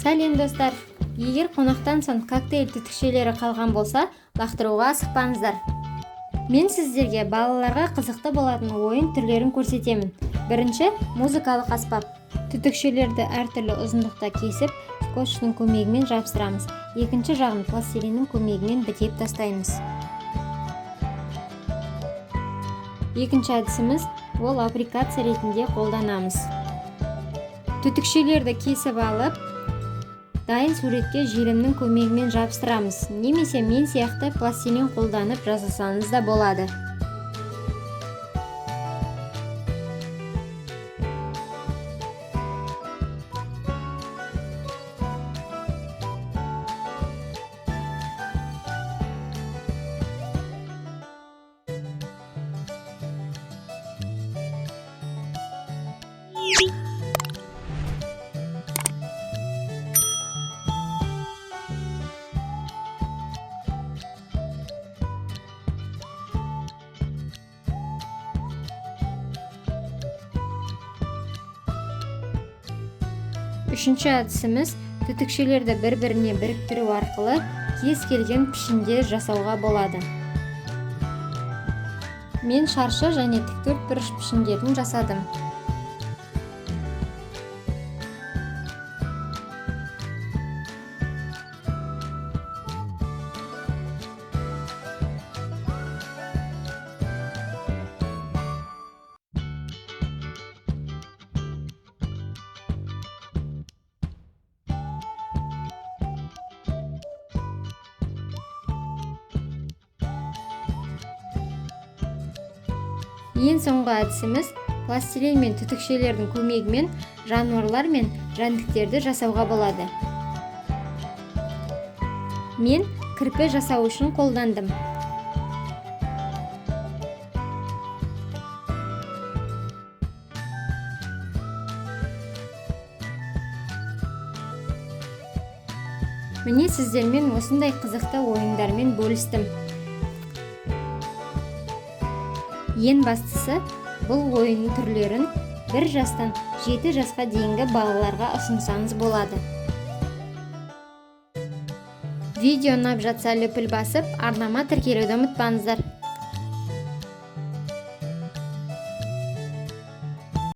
Сәлем достар, егер қонақтан соң коктейль түтікшелері қалған болса, лақтыруға асықпаңыздар. Мен сіздерге балаларға қызықты болатын ойын түрлерін көрсетемін. Бірінші, музыкалық аспап. Түтікшелерді әртүрлі ұзындықта кесіп, скотчтың көмегімен жабыстырамыз. Екінші жағын пластилиннің көмегімен бітеп тастаймыз. Екінші әдісіміз ол аппликация ретінде қолданамыз. Түтікшелерді кесіп алып, дайын суретке желімнің көмегімен жабыстырамыз. Немесе мен сияқты пластилин қолданып жасасаңыз да болады. Үшінші әдісіміз түтікшелерді бір-біріне біріктіру арқылы кез келген пішінде жасауға болады. Мен шаршы және тіктөртбұрыш пішіндерін жасадым. Ең соңғы әдісіміз пластилин мен түтікшелердің көмегімен жануарлар мен жәндіктерді жасауға болады. Мен кірпі жасау үшін қолдандым. Міне сіздермен осындай қызықты ойындармен бөлістім. Ең бастысы, бұл ойын түрлерін 1 жастан 7 жасқа дейінгі балаларға ұсынсаңыз болады. Видео ұнап жатса лүпіл басып, арнама тіркелуді ұмытпаңыздар.